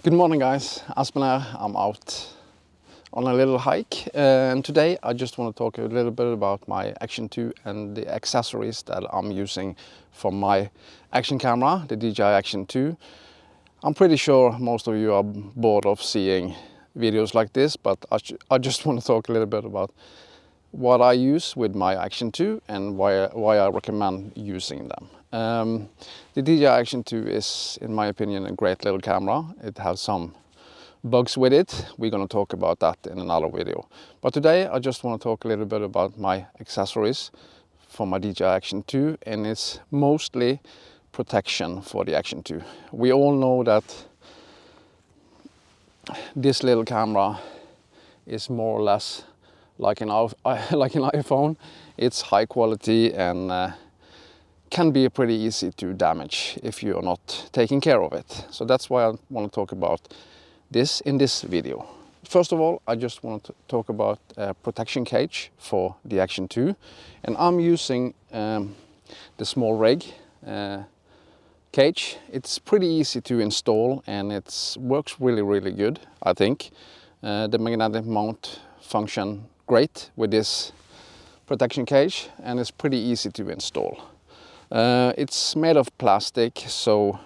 Good morning guys, Aspen here. I'm out on a little hike and today I just want to talk a little bit about my Action 2 and the accessories that I'm using for my action camera, the Dji Action 2. I'm pretty sure most of you are bored of seeing videos like this, but I just want to talk a little bit about what I use with my Action 2 and why I recommend using them. The Dji Action 2 is, in my opinion, a great little camera. It has some bugs with it. We're going to talk about that in another video. But today I just want to talk a little bit about my accessories for my Dji Action 2, and it's mostly protection for the Action 2. We all know that this little camera is more or less like an iPhone. It's high quality and can be pretty easy to damage if you are not taking care of it. So that's why I want to talk about this in this video. First of all, I just want to talk about a protection cage for the Action 2, and I'm using the Smallrig cage. It's pretty easy to install and it works really good, I think. The magnetic mount function great with this protection cage, and it's pretty easy to install. It's made of plastic, so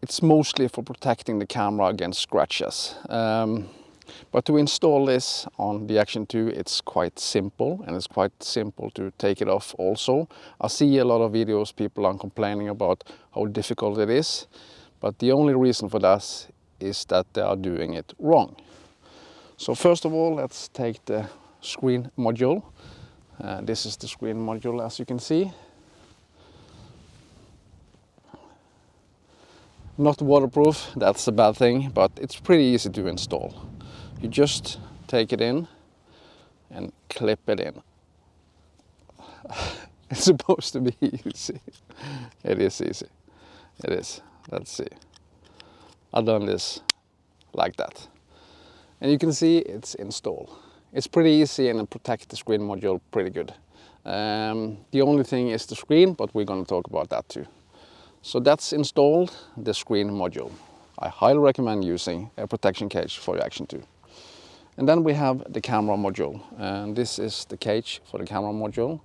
it's mostly for protecting the camera against scratches. But to install this on the Action 2, it's quite simple, and it's quite simple to take it off also. I see a lot of videos, people are complaining about how difficult it is, but the only reason for that is that they are doing it wrong. So first of all, let's take the screen module. This is the screen module, as you can see. Not waterproof, that's a bad thing, but it's pretty easy to install. You just take it in and clip it in. It's supposed to be easy. It is easy. It is. Let's see. I've done this like that. And you can see it's installed. It's pretty easy and it protects the screen module pretty good. The only thing is the screen, but we're going to talk about that too. So that's installed, the screen module. I highly recommend using a protection cage for your Action 2. And then we have the camera module. And this is the cage for the camera module.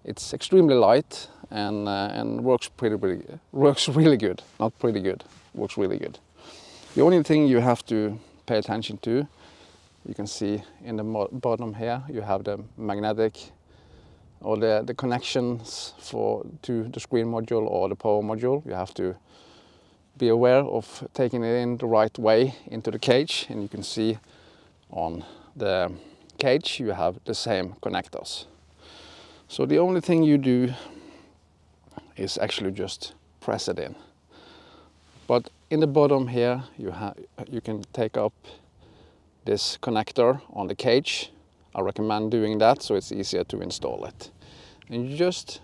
It's extremely light and works really good. Not pretty good, works really good. The only thing you have to pay attention to, you can see in the bottom here, you have the magnetic or the connections to the screen module or the power module. You have to be aware of taking it in the right way into the cage, and you can see on the cage you have the same connectors. So the only thing you do is actually just press it in. But in the bottom here you can take up this connector on the cage. I recommend doing that so it's easier to install it. And you just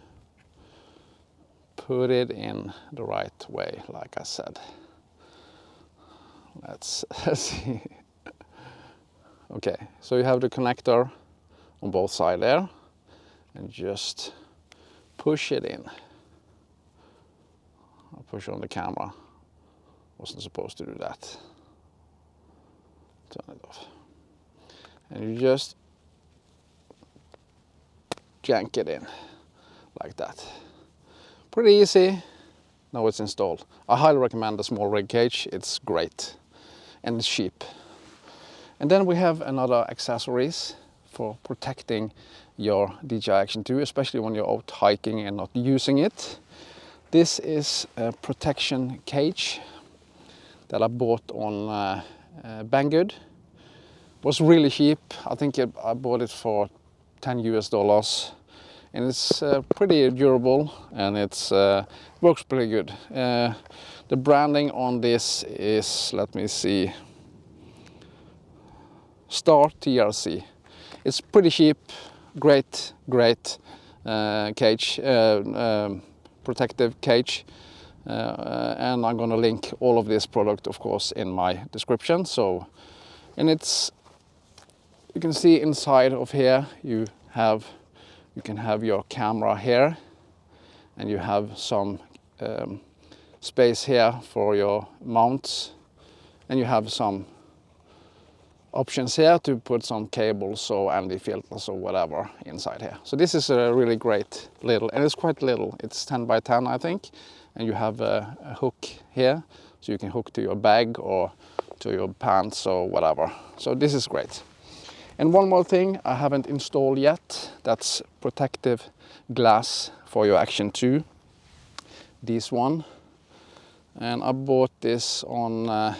put it in the right way, like I said. Let's see. Okay, so you have the connector on both sides there, and just push it in. I'll push on the camera. Wasn't supposed to do that. Turn it off. And you just yank it in like that. Pretty easy. Now it's installed. I highly recommend the Smallrig cage. It's great and it's cheap. And then we have another accessories for protecting your Dji Action 2, especially when you're out hiking and not using it. This is a protection cage that I bought on Banggood. Was really cheap. I think I bought it for $10 US, and it's pretty durable and it's works pretty good. The branding on this is, let me see, Startrc. It's pretty cheap, great cage, protective cage, and I'm gonna link all of this product, of course, in my description. So, and it's, you can see inside of here you can have your camera here, and you have some space here for your mounts And you have some options here to put some cables or ND filters or whatever inside here. So this is a really great little, and it's quite little. It's 10 by 10, I think. And you have a hook here, so you can hook to your bag or to your pants or whatever. So this is great. And one more thing I haven't installed yet, that's protective glass for your Action 2. This one. And I bought this on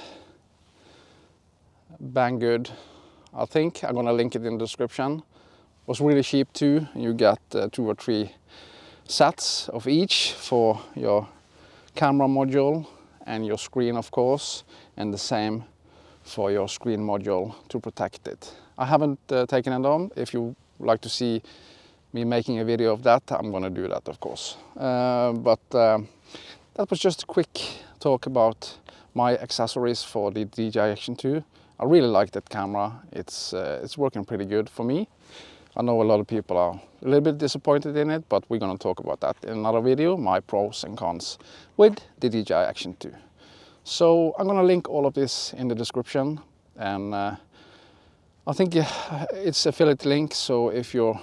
Banggood, I think. I'm gonna link it in the description. It was really cheap too. You get 2 or 3 sets of each for your camera module and your screen, of course, and the same for your screen module to protect it. I haven't taken it on. If you like to see me making a video of that, I'm gonna do that, of course. That was just a quick talk about my accessories for the Dji Action 2. I really like that camera. It's working pretty good for me. I know a lot of people are a little bit disappointed in it, but we're gonna talk about that in another video, my pros and cons with the Dji Action 2. So I'm gonna link all of this in the description, and I think it's affiliate link, so if you're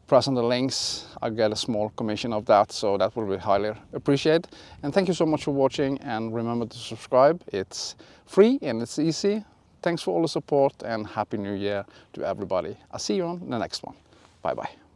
pressing the links, I get a small commission of that, so that will be highly appreciated. And thank you so much for watching, and remember to subscribe. It's free and it's easy. Thanks for all the support, and Happy New Year to everybody. I'll see you on the next one. Bye bye.